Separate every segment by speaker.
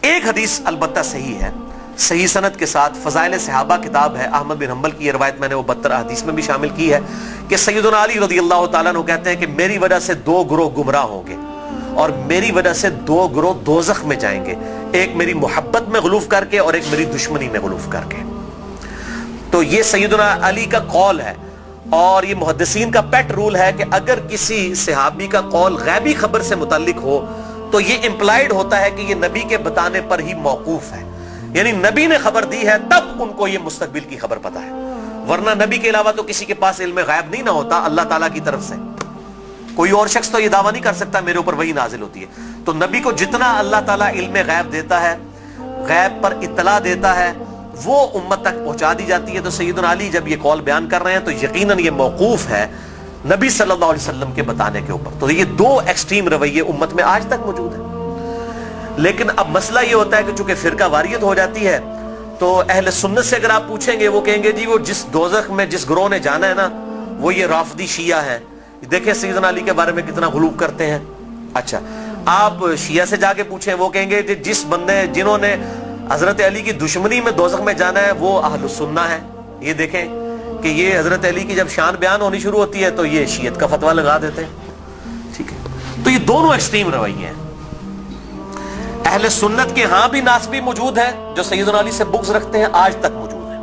Speaker 1: ایک حدیث البتہ صحیح ہے، صحیح سند کے ساتھ، فضائل صحابہ کتاب ہے، احمد بن حنبل کی یہ روایت میں نے وہ 72 حدیث میں بھی شامل کی ہے کہ سیدنا علی رضی اللہ تعالیٰ عنہ کہتے ہیں کہ میری وجہ سے 2 گروہ گمراہ ہوں گے اور میری وجہ سے 2 گروہ دوزخ میں جائیں گے، ایک میری محبت میں غلوف کر کے اور ایک میری دشمنی میں غلوف کر کے۔ تو یہ سیدنا علی کا قول ہے، اور یہ محدثین کا پیٹ رول ہے کہ اگر کسی صحابی کا قول غیبی خبر سے متعلق ہو تو یہ امپلائیڈ ہوتا ہے کہ یہ نبی کے بتانے پر ہی موقوف ہے، یعنی نبی نے خبر دی ہے تب ان کو یہ مستقبل کی خبر پتا ہے، ورنہ نبی کے علاوہ تو کسی کے پاس علم غیب نہیں نہ ہوتا اللہ تعالیٰ کی طرف سے۔ کوئی اور شخص تو یہ دعویٰ نہیں کر سکتا میرے اوپر وہی نازل ہوتی ہے، تو نبی کو جتنا اللہ تعالیٰ علم غیب دیتا ہے، غیب پر اطلاع دیتا ہے، وہ امت تک پہنچا دی جاتی ہے۔ تو سیدنا علی جب یہ قول بیان کر رہے ہیں تو یقیناً یہ موقوف ہے نبی صلی اللہ علیہ وسلم کے بتانے کے اوپر۔ تو یہ 2 ایکسٹریم رویے امت میں آج تک موجود ہیں۔ لیکن اب مسئلہ یہ ہوتا ہے کہ چونکہ فرقہ واریت ہو جاتی ہے تو اہل سنت سے اگر آپ پوچھیں گے وہ کہیں گے جی وہ جس دوزخ میں جس گروہ نے جانا ہے نا وہ یہ رافضی شیعہ ہیں، دیکھیں سیدنا علی کے بارے میں کتنا غلو کرتے ہیں۔ اچھا آپ شیعہ سے جا کے پوچھیں وہ کہیں گے جس بندے جنہوں نے حضرت علی کی دشمنی میں دوزخ میں جانا ہے وہ اہل السنہ ہے۔ یہ دیکھیں کہ یہ حضرت علی کی جب شان بیان ہونی شروع ہوتی ہے تو یہ شیعت کا فتویٰ لگا دیتے ہیں، ٹھیک ہے۔ تو یہ دونوں ایکسٹریم رویے ہیں۔ اہل سنت کے ہاں بھی ناسبی موجود ہیں جو سیدنا علی سے بغض رکھتے ہیں، آج تک موجود ہیں،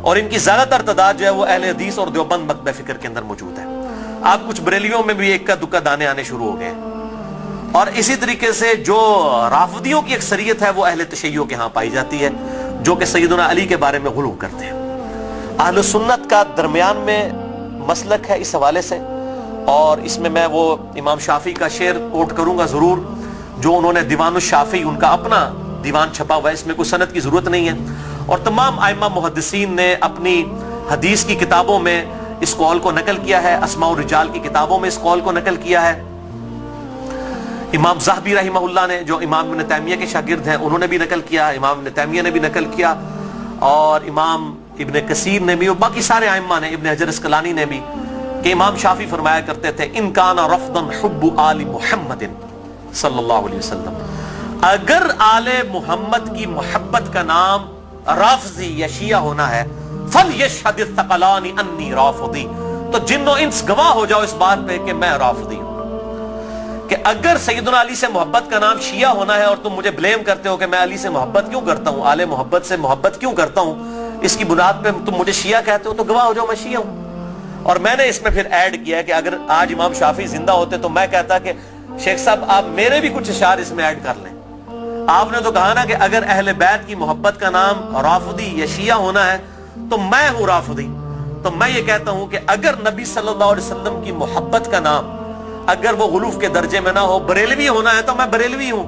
Speaker 1: اور ان کی زیادہ تر تعداد جو ہے وہ اہل حدیث اور دیوبند مکتبہ فکر کے اندر موجود ہے۔ آپ کچھ بریلیوں میں بھی ایک کا دکا دانے آنے شروع ہو گئے ہیں، اور اسی طریقے سے جو رافضیوں کی اکثریت ہے وہ اہل تشیع کے ہاں پائی جاتی ہے جو کہ سیدنا علی کے بارے میں غلو کرتے ہیں۔ اہل سنت کا درمیان میں مسلک ہے اس حوالے سے، اور اس میں وہ امام شافعی کا شعر کوٹ کروں گا ضرور، جو انہوں نے دیوان الشافعی ان کا اپنا دیوان چھپا ہوا ہے، اس میں کوئی سند کی ضرورت نہیں ہے، اور تمام ائمہ محدثین نے اپنی حدیث کی کتابوں میں اس قول کو نقل کیا ہے، اسماء الرجال کی کتابوں میں اس قول کو نقل کیا ہے۔ امام زاہبی رحمہ اللہ نے جو امام ابن تیمیہ کے شاگرد ہیں انہوں نے بھی نقل کیا، امام ابن تیمیہ نے بھی نقل کیا، اور امام ابن کثیر نے بھی، اور باقی سارے ائمہ نے، ابن حجر اسقلانی نے بھی، کہ امام شافعی فرمایا کرتے تھے ان کان رفضا حب آل محمد صلی اللہ علیہ وسلم، اگر آل محمد کی محبت کا نام رافضی یا شیعہ ہونا ہے فَلْيَشْهَدِ الثَّقَلَانِ أَنِّي رَافِضِي، تو جن و انس گواہ ہو جاؤ اس بات پہ کہ میں رافضی ہوں۔ کہ اگر سیدنا علی سے محبت کا نام شیعہ ہونا ہے اور تم مجھے بلیم کرتے ہو کہ میں علی سے محبت کیوں کرتا ہوں، آل محبت سے محبت کیوں کرتا ہوں، اس کی بنیاد پہ تم مجھے شیعہ کہتے ہو، تو گواہ ہو جاؤ میں شیعہ ہوں۔ اور میں نے اس میں پھر ایڈ کیا کہ اگر آج امام شافعی زندہ ہوتے تو میں کہتا کہ شیخ صاحب آپ میرے بھی کچھ اشعار اس میں ایڈ کر لیں۔ آپ نے تو کہا نا کہ اگر اہل بیت کی محبت کا نام رافضی یا شیعہ ہونا ہے تو میں ہوں رافضی، تو میں یہ کہتا ہوں کہ اگر نبی صلی اللہ علیہ وسلم کی محبت کا نام اگر وہ غلوف کے درجے میں نہ ہو، بریلوی ہونا ہے تو میں بریلوی ہوں۔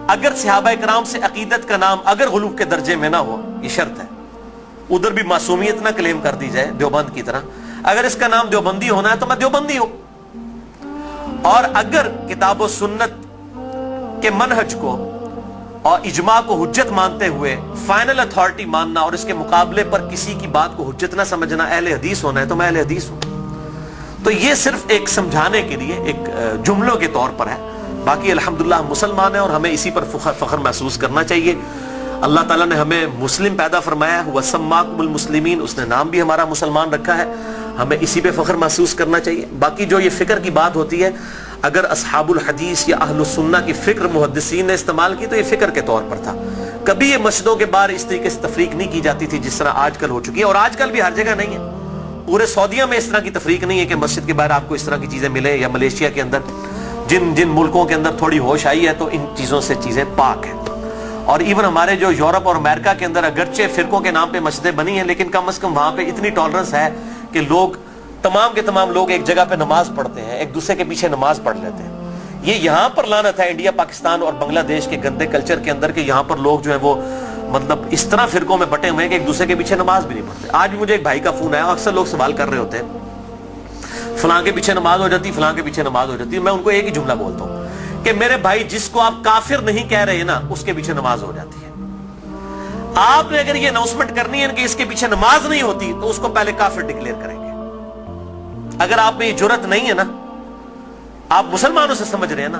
Speaker 1: اگر صحابہ کرام سے عقیدت کا نام اگر غلوف کے درجے میں نہ ہو، یہ شرط ہے، ادھر بھی معصومیت نہ کلیم کر دی جائے دیوبند کی طرح، اگر اس کا نام دیوبندی ہونا ہے تو میں دیوبندی ہوں۔ اور اگر کتاب و سنت کے منہج کو اور اجماع کو حجت مانتے ہوئے فائنل اتھارٹی ماننا اور اس کے مقابلے پر کسی کی بات کو حجت نہ سمجھنا اہل حدیث ہونا ہے تو میں اہل حدیث ہوں۔ تو یہ صرف ایک سمجھانے کے لیے ایک جملوں کے طور پر ہے، باقی الحمدللہ ہم مسلمان ہیں اور ہمیں اسی پر فخر محسوس کرنا چاہیے۔ اللہ تعالیٰ نے ہمیں مسلم پیدا فرمایا ہے، وَسَمَّاكُمُ الْمُسْلِمِينَ، اس نے نام بھی ہمارا مسلمان رکھا ہے، ہمیں اسی پہ فخر محسوس کرنا چاہیے۔ باقی جو یہ فکر کی بات ہوتی ہے، اگر اصحاب الحدیث یا اہل السنہ کی فکر محدثین نے استعمال کی تو یہ فکر کے طور پر تھا، کبھی یہ مسجدوں کے باہر اس طریقے سے تفریق نہیں کی جاتی تھی جس طرح آج کل ہو چکی ہے، اور آج کل بھی ہر جگہ نہیں ہے۔ پورے سعودیہ میں اس طرح کی تفریق نہیں ہے کہ مسجد کے باہر آپ کو اس طرح کی چیزیں ملیں، یا ملیشیا کے اندر جن ملکوں کے اندر تھوڑی ہوش آئی ہے تو ان چیزوں سے چیزیں پاک ہیں۔ اور ایون ہمارے جو یورپ اور امریکہ کے اندر اگرچہ فرقوں کے نام پہ مسجدیں بنی ہیں لیکن کم از کم وہاں پہ اتنی ٹالرنس ہے کہ لوگ تمام کے تمام لوگ ایک جگہ پہ نماز پڑھتے ہیں، ایک دوسرے کے پیچھے نماز پڑھ لیتے ہیں۔ یہ یہاں پر لعنت ہے انڈیا، پاکستان اور بنگلہ دیش کے گندے کلچر کے اندر کہ یہاں پر لوگ جو ہیں وہ مطلب اس طرح فرقوں میں بٹے ہوئے ہیں کہ ایک دوسرے کے پیچھے نماز بھی نہیں پڑھتے۔ آج بھی مجھے ایک بھائی کا فون آیا، اکثر لوگ سوال کر رہے ہوتے ہیں فلاں کے پیچھے نماز ہو جاتی، فلاں کے پیچھے نماز ہو جاتی ہے۔ میں ان کو ایک ہی جملہ بولتا ہوں کہ میرے بھائی جس کو آپ کافر نہیں کہہ رہے نا اس کے پیچھے نماز ہو جاتی ہے۔ آپ نے اگر یہ اناؤنسمنٹ کرنی ہے کہ اس کے پیچھے نماز نہیں ہوتی تو اس کو پہلے کافر ڈکلیئر کریں گے۔ اگر آپ میں یہ جرت نہیں ہے نا، آپ مسلمانوں سے سمجھ رہے ہیں نا،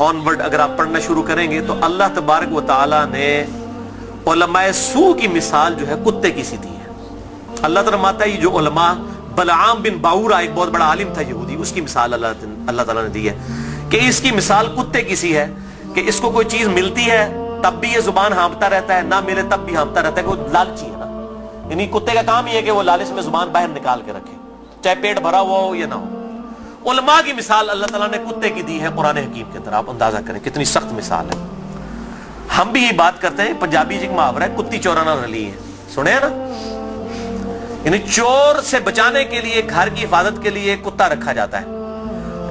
Speaker 1: آنورڈ اگر آپ پڑھنا شروع کریں گے تو اللہ تبارک و تعالی نے علماء سو کی مثال جو ہے کتے کی سی دی ہے. اللہ تعالیٰ فرماتا ہے یہ جو علماء، بلعام بن باورا ایک بہت بڑا عالم تھا یہودی، اس کی مثال اللہ تعالیٰ نے دی ہے کہ اس کی مثال کتے کی سی ہے کہ اس کو کوئی چیز ملتی ہے تب بھی یہ زبان ہانپتا رہتا ہے، نہ ملے تب بھی ہانپتا رہتا ہے، کہ وہ لالچی ہے نا. یعنی کتے کا کام یہ ہے کہ وہ لالچ میں زبان باہر نکال کے رکھے، چاہے پیٹ بھرا ہوا ہو یا نہ ہو. علماء کی مثال اللہ تعالیٰ نے کتے کی دی ہے قرآن حکیم کے اندر. آپ اندازہ کریں کتنی سخت مثال ہے. ہم بھی یہ بات کرتے ہیں، پنجابی ایک محاورہ ہے کتی چورانا رلی ہے، سنے ہیں نا. یعنی چور سے بچانے کے لیے، گھر کی حفاظت کے لیے کتا رکھا جاتا ہے.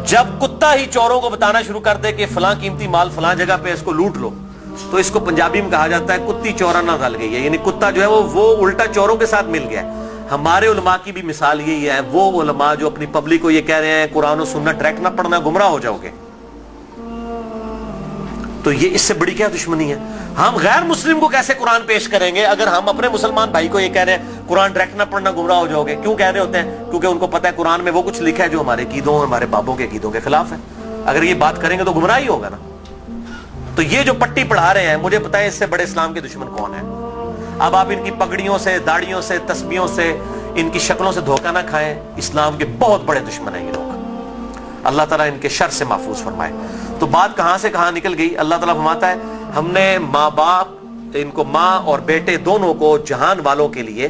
Speaker 1: جب کتا ہی چوروں کو بتانا شروع کر دے کہ فلاں قیمتی مال فلاں جگہ پہ اس کو لوٹ لو، تو اس کو پنجابی میں کہا جاتا ہے کتی چورانا رل گئی ہے. یعنی کتا جو ہے وہ الٹا چوروں کے ساتھ مل گیا ہے. ہمارے علماء کی بھی مثال یہی ہے، وہ علماء جو اپنی پبلک کو یہ کہہ رہے ہیں قرآن و سنت ڈائریکٹ نہ پڑھنا گمراہ ہو جاؤ گے. تو یہ اس سے بڑی کیا دشمنی ہے؟ ہم غیر مسلم کو کیسے قرآن پیش کریں گے اگر ہم اپنے مسلمان بھائی کو یہ کہہ رہے ہیں قرآن ڈائریکٹ نہ پڑھنا گمراہ ہو جاؤ گے؟ کیوں کہہ رہے ہوتے ہیں؟ کیونکہ ان کو پتہ ہے قرآن میں وہ کچھ لکھا ہے جو ہمارے عقیدوں، ہمارے بابوں کے عقیدوں کے خلاف ہے. اگر یہ بات کریں گے تو گمراہ ہی ہوگا نا. تو یہ جو پٹی پڑھا رہے ہیں، مجھے پتہ ہے اس سے بڑے اسلام کے دشمن کون ہیں. اب آپ ان کی پگڑیوں سے، داڑیوں سے، تسبیحوں سے، ان کی شکلوں سے دھوکہ نہ کھائیں. اسلام کے بہت بڑے دشمن ہیں یہ لوگ. اللہ تعالیٰ ان کے شر سے محفوظ فرمائے. تو بات کہاں سے کہاں نکل گئی. اللہ تعالیٰ فرماتا ہے ہم نے ماں باپ، ان کو ماں اور بیٹے دونوں کو جہان والوں کے لیے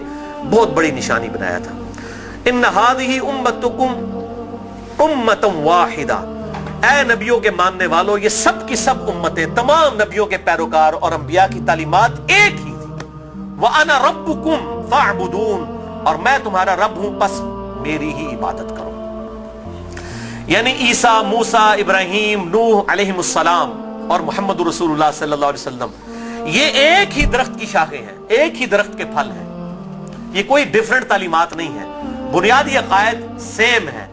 Speaker 1: بہت بڑی نشانی بنایا تھا. ان ھذہ امتکم امۃ واحدہ، اے نبیوں کے ماننے والوں یہ سب کی سب امتیں، تمام نبیوں کے پیروکار اور انبیاء کی تعلیمات ایک ہی تھی. وَأَنَا رَبُّكُمْ فَاعْبُدُونَ، اور میں تمہارا رب ہوں پس میری ہی عبادت کرو. یعنی عیسیٰ، موسیٰ، ابراہیم، نوح علیہم السلام اور محمد رسول اللہ صلی اللہ علیہ وسلم یہ ایک ہی درخت کی شاخیں ہیں، ایک ہی درخت کے پھل ہیں. یہ کوئی ڈیفرنٹ تعلیمات نہیں ہے، بنیادی عقائد سیم ہے.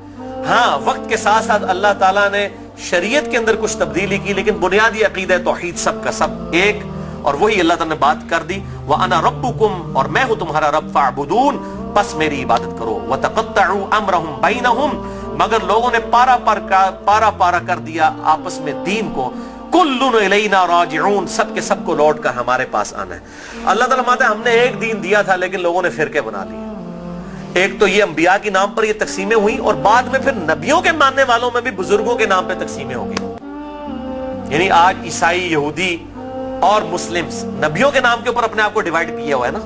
Speaker 1: ہاں وقت کے ساتھ ساتھ اللہ تعالیٰ نے شریعت کے اندر کچھ تبدیلی کی، لیکن بنیادی عقیدہ توحید سب کا سب ایک، اور وہی اللہ تعالیٰ نے بات کر دی. وَأَنَا رَبُّكُمْ، اور میں ہوں تمہارا رب، فَاعْبُدُونَ، پس میری عبادت کرو. وَتَقَطَّعُوا أَمْرَهُمْ بَيْنَهُمْ، مگر لوگوں نے پارا پارا کر دیا آپس میں دین کو. کُلٌّ إِلَيْنَا رَاجِعُونَ، سب کے سب کو لوٹ کر ہمارے پاس آنا ہے. اللہ تعالیٰ فرماتا ہے ہم نے ایک دین دیا تھا لیکن لوگوں نے فرقے بنا لیے. ایک تو یہ انبیاء کے نام پر یہ تقسیمیں ہوئی، اور بعد میں پھر نبیوں کے ماننے والوں میں بھی بزرگوں کے نام پہ تقسیمیں ہو گئی. یعنی آج عیسائی، یہودی اور مسلمز نبیوں کے نام کے اوپر اپنے آپ کو ڈیوائیڈ کیا ہوا ہے نا،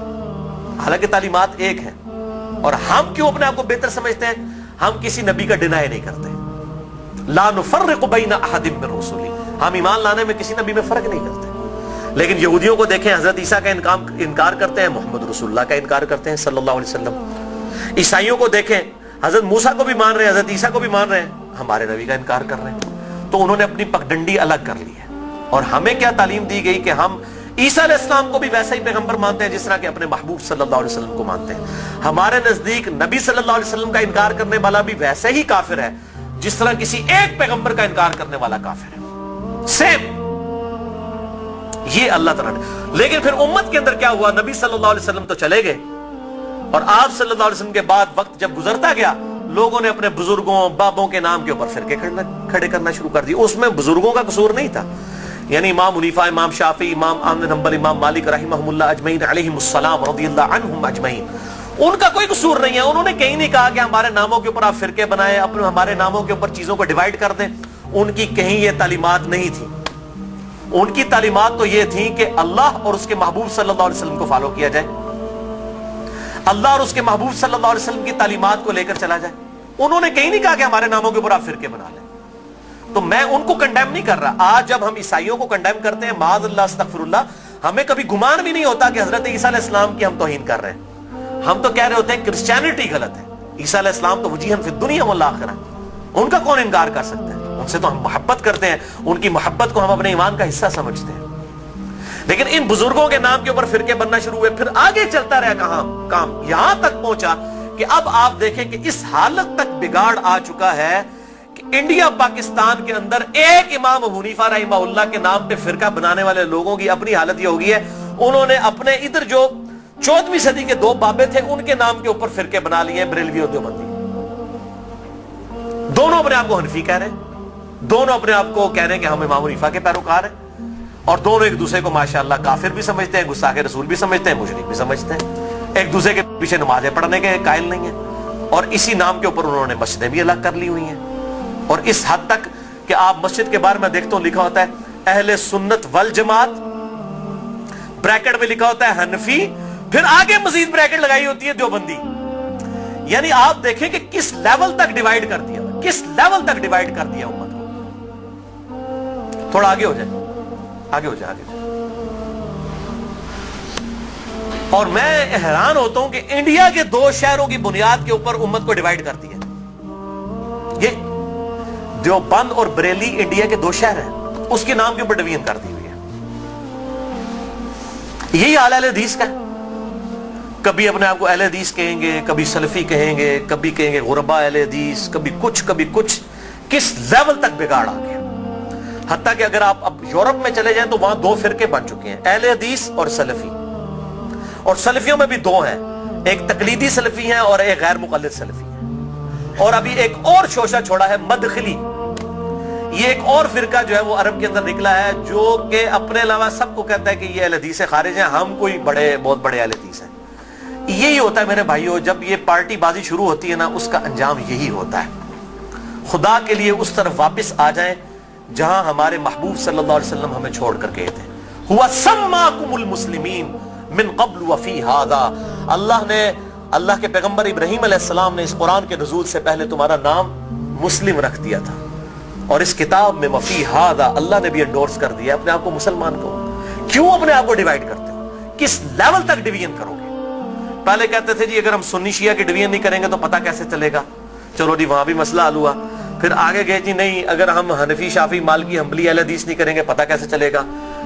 Speaker 1: حالانکہ تعلیمات ایک ہیں. اور ہم کیوں اپنے آپ کو بہتر سمجھتے ہیں؟ ہم کسی نبی کا ڈینائی نہیں کرتے. لا نفرق بین احد من رسلی، ہم ایمان لانے میں کسی نبی میں فرق نہیں کرتے. لیکن یہودیوں کو دیکھیں، حضرت عیسیٰ کا انکار کرتے ہیں، محمد رسول اللہ کا انکار کرتے ہیں صلی اللہ علیہ وسلم. عیسائیوں کو دیکھیں، حضرت موسیٰ کو بھی مان رہے ہیں، حضرت عیسیٰ کو بھی مان رہے ہیں، ہمارے نبی کا انکار کر رہے ہیں. تو انہوں نے اپنی پگڈنڈی الگ کر لی ہے. اور ہمیں کیا تعلیم دی گئی کہ ہم عیسیٰ علیہ السلام کو بھی ویسا ہی پیغمبر مانتے ہیں جس طرح کہ اپنے محبوب صلی اللہ علیہ وسلم کو مانتے ہیں. ہمارے نزدیک نبی صلی اللہ علیہ وسلم کا انکار کرنے والا بھی ویسے ہی کافر ہے جس طرح کسی ایک پیغمبر کا انکار کرنے والا کافر ہے. سیم یہ اللہ تعالیٰ نے. لیکن پھر امت کے اندر کیا ہوا؟ نبی صلی اللہ علیہ وسلم تو چلے گئے، اور آپ صلی اللہ علیہ وسلم کے بعد وقت جب گزرتا گیا، لوگوں نے اپنے بزرگوں، بابوں کے نام کے اوپر فرقے کھڑے کرنا شروع کر دی. اس میں بزرگوں کا قصور نہیں تھا. یعنی امام حنیفہ، امام شافعی، امام احمد بن حنبل، امام مالک رحمہم اللہ اجمعین علیہم السلام رضی اللہ عنہم اجمعین، ان کا کوئی قصور نہیں ہے. انہوں نے کہیں نہیں کہا کہ ہمارے ناموں کے اوپر آپ فرقے بنائیں، اپنے ہمارے ناموں کے اوپر چیزوں کو ڈیوائیڈ کر دیں. ان کی کہیں یہ تعلیمات نہیں تھی. ان کی تعلیمات تو یہ تھی کہ اللہ اور اس کے محبوب صلی اللہ علیہ وسلم کو فالو کیا جائے، اللہ اور اس کے محبوب صلی اللہ علیہ وسلم کی تعلیمات کو لے کر چلا جائے. انہوں نے کہیں نہیں کہا کہ ہمارے ناموں کے اوپر آپ فرقے بنا لیں. تو میں ان کو کنڈیم نہیں کر رہا. آج جب ہم عیسائیوں کو کنڈیم کرتے ہیں، معاذ اللہ استغفر اللہ، ہمیں کبھی گمان بھی نہیں ہوتا کہ حضرت عیسیٰ علیہ السلام کی ہم توہین کر رہے ہیں. ہم تو کہہ رہے ہوتے ہیں کرسچینٹی غلط ہے، عیسیٰ علیہ السلام تو وجیہن فی الدنیا والآخرہ، ان کا کون انکار کر سکتا ہے؟ ان سے تو ہم محبت کرتے ہیں، ان کی محبت کو ہم اپنے ایمان کا حصہ سمجھتے ہیں. لیکن ان بزرگوں کے نام کے اوپر فرقے بننا شروع ہوئے. پھر آگے چلتا رہا کام یہاں تک پہنچا کہ اب آپ دیکھیں کہ اس حالت تک بگاڑ آ چکا ہے کہ انڈیا پاکستان کے اندر ایک امام حنیفہ رحمہ اللہ کے نام پہ فرقہ بنانے والے لوگوں کی اپنی حالت یہ ہوگی ہے، انہوں نے اپنے ادھر جو 14ویں صدی کے 2 بابے تھے ان کے نام کے اوپر فرقے بنا لیے، بریلوی اور دیوبندی. دونوں اپنے آپ کو حنفی کہہ رہے ہیں. دونوں اپنے آپ کو کہہ رہے ہیں کہ ہم امام حنیفہ کے پیروکار ہیں، اور دونوں ایک دوسرے کو ماشاءاللہ کافر بھی سمجھتے ہیں، گستاخ رسول بھی سمجھتے ہیں، مشرک بھی سمجھتے ہیں، ایک دوسرے کے پیچھے نمازیں پڑھنے کے قائل نہیں ہیں، اور اسی نام کے اوپر انہوں نے مسجدیں بھی الگ کر لی ہوئی ہیں، اور اس حد تک کہ آپ مسجد کے بارے میں دیکھتا ہوں لکھا ہوتا ہے اہل سنت والجماعت، بریکٹ میں لکھا ہوتا ہے حنفی، پھر آگے مزید بریکٹ لگائی ہوتی ہے دیوبندی. یعنی آپ دیکھیں کہ کس لیول تک ڈیوائیڈ کر دیا، کس لیول تک ڈیوائیڈ کر دیا امت کو. تھوڑا آگے ہو جائے، آگے ہو جائے. اور میں حیران ہوتا ہوں کہ انڈیا کے 2 شہروں کی بنیاد کے اوپر امت کو ڈیوائیڈ کر دیا. یہ دیوبند اور بریلی انڈیا کے 2 شہر ہیں، اس کے نام کے اوپر ڈویژن کر دی ہوئی ہے. یہی حال اہل حدیث کا ہے. کبھی اپنے آپ کو اہل حدیث کہیں گے، کبھی سلفی کہیں گے، کبھی کہیں گے غربا اہل حدیث، کبھی کچھ. کس لیول تک بگاڑ آ گیا. حتیٰ کہ اگر آپ اب یورپ میں چلے جائیں تو وہاں 2 فرقے بن چکے ہیں، اہل حدیث اور سلفی. اور سلفیوں میں بھی 2 ہیں، ایک تقلیدی سلفی ہیں اور ایک غیر مقلد سلفی ہیں. اور ابھی ایک اور شوشہ چھوڑا ہے مدخلی. یہ ایک اور فرقہ جو ہے وہ عرب کے اندر نکلا ہے، جو کہ اپنے علاوہ سب کو کہتا ہے کہ یہ اہل حدیث سے خارج ہیں، ہم کوئی بہت بڑے اہل حدیث ہیں. یہی ہوتا ہے میرے بھائیوں، جب یہ پارٹی بازی شروع ہوتی ہے نا، اس کا انجام یہی ہوتا ہے. خدا کے لیے اس طرف واپس آ جائیں جہاں ہمارے محبوب صلی اللہ علیہ وسلم ہمیں چھوڑ کر گئے تھے. ہوا سماکم المسلمین من قبل وفی ھذا. اللہ کے پیغمبر ابراہیم علیہ السلام نے اس قرآن کے نزول سے پہلے تمہارا نام مسلم رکھ دیا تھا، اور اس کتاب میں وفی ھذا اللہ نے بھی انڈورس کر دیا اپنے آپ کو مسلمان کو. کیوں اپنے آپ کو ڈیوائیڈ کرتے ہو؟ کس لیول تک ڈویژن کرو گے؟ پہلے کہتے تھے جی اگر ہم سنی شیعہ کی ڈویژن نہیں کریں گے تو پتہ کیسے چلے گا. چلو جی وہاں بھی مسئلہ حل ہوا. پھر آگے گئے جی نہیں اگر ہم حنفی شافی مالکی حنبلی اہل حدیث نہیں کریں گے پتہ کیسے چلے گا.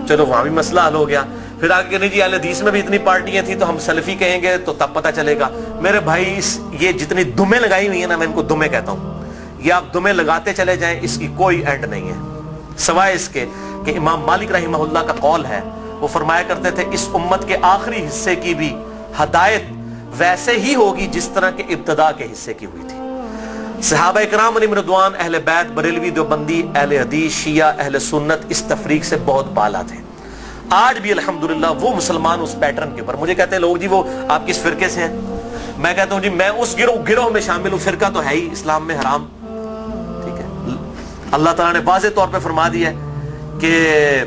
Speaker 1: چلو وہاں بھی مسئلہ حل ہو گیا. پھر آگے کہ نہیں جی اہل حدیث میں بھی اتنی پارٹیاں تھیں تو ہم سلفی کہیں گے تو تب پتہ چلے گا. میرے بھائی یہ جتنی دمیں لگائی ہوئی ہیں نا، میں ان کو دمیں کہتا ہوں، یہ آپ دمیں لگاتے چلے جائیں، اس کی کوئی اینڈ نہیں ہے، سوائے اس کے کہ امام مالک رحمہ اللہ کا قول ہے، وہ فرمایا کرتے تھے اس امت کے آخری حصے کی بھی ہدایت ویسے ہی ہوگی جس طرح کے ابتدا کے حصے کی ہوئی تھی. صحابہ کرام علیہم رضوان، اہل بیت، بریلوی، دیوبندی، اہل حدیث، شیعہ، اہل سنت اس تفریق سے بہت بالا تھے. آج بھی الحمدللہ وہ مسلمان اس پیٹرن کے اوپر. مجھے کہتے ہیں لوگ جی وہ آپ کس فرقے سے ہیں؟ میں کہتا ہوں جی میں اس گروہ میں شامل ہوں. فرقہ تو ہے ہی اسلام میں حرام. ٹھیک ہے، اللہ تعالیٰ نے واضح طور پہ فرما دیا ہے کہ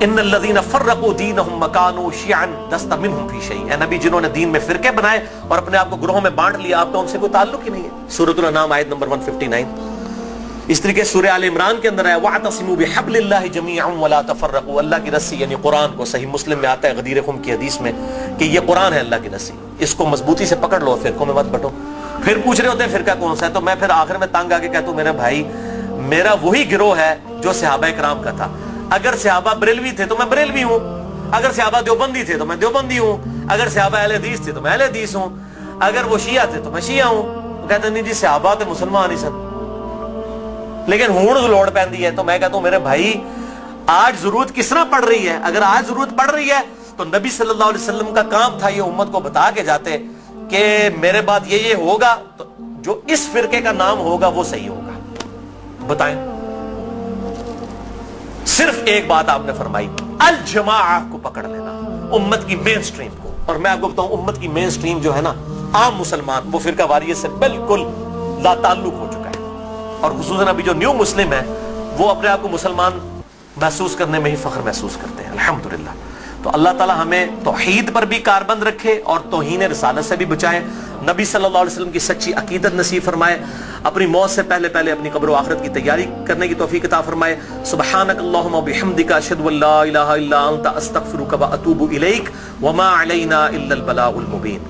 Speaker 1: ان الذين فرقوا دينهم وكانوا شيعا لست منهم في شيء. اے نبی جنہوں نے دین میں فرقے بنائے اور اپنے آپ کو گروہوں میں بانٹ لیا، آپ کا ان سے کوئی تعلق ہی نہیں ہے. سورۃ الانعام آیت نمبر 159. اس طریقے سورہ آل عمران کے اندر ہے واعتصموا بحبل اللہ جميعا ولا تفرقوا. اللہ کی رسی یعنی قرآن کو، صحیح مسلم میں آتا ہے غدیر خم کی حدیث میں کہ یہ قرآن ہے اللہ کی رسی، اس کو مضبوطی سے پکڑ لو، فرقوں میں مت بٹو. پھر پوچھ رہے ہوتے ہیں فرقہ کون سا ہے، تو میں پھر آخر میں تنگ آ کے کہتا ہوں میرے بھائی میرا وہی گروہ ہے جو صحابہ کرام کا تھا. اگر صحابہ بریلوی تھے تو میں بریلوی ہوں، اگر صحابہ دیوبندی تھے تو میں دیوبندی ہوں، اگر صحابہ اہل حدیث تھے تو میں اہل حدیث ہوں، اگر وہ شیعہ تھے تو میں شیعہ ہوں. وہ کہتے ہیں نہیں جی صحابہ تے مسلمان ہی سن، لیکن ہون لوڑ پیندی ہے. تو میں کہتا ہوں میرے بھائی آج ضرورت کس طرح پڑ رہی ہے؟ اگر آج ضرورت پڑ رہی ہے تو نبی صلی اللہ علیہ وسلم کا کام تھا یہ امت کو بتا کے جاتے کہ میرے بعد یہ ہوگا تو جو اس فرقے کا نام ہوگا وہ صحیح ہوگا. بتائیں، صرف ایک بات آپ نے فرمائی، الجماعہ کو پکڑ لینا، امت کی مین سٹریم کو. اور میں آپ کو بتاؤں امت کی مین سٹریم جو ہے نا، عام مسلمان، وہ فرقہ واریت سے بالکل لا تعلق ہو چکا ہے. اور خصوصاً ابھی جو نیو مسلم ہے وہ اپنے آپ کو مسلمان محسوس کرنے میں ہی فخر محسوس کرتے ہیں الحمدللہ. تو اللہ تعالی ہمیں توحید پر بھی کاربند رکھے اور توہین رسالت سے بھی بچائے. نبی صلی اللہ علیہ وسلم کی سچی عقیدت نصیب فرمائے. اپنی موت سے پہلے اپنی قبر و آخرت کی تیاری کرنے کی توفیق عطا فرمائے. سبحانک اللہم و بحمدک اشہد ان لا الہ الا انت استغفرک و اتوب الیک وما علینا الا البلاغ المبین.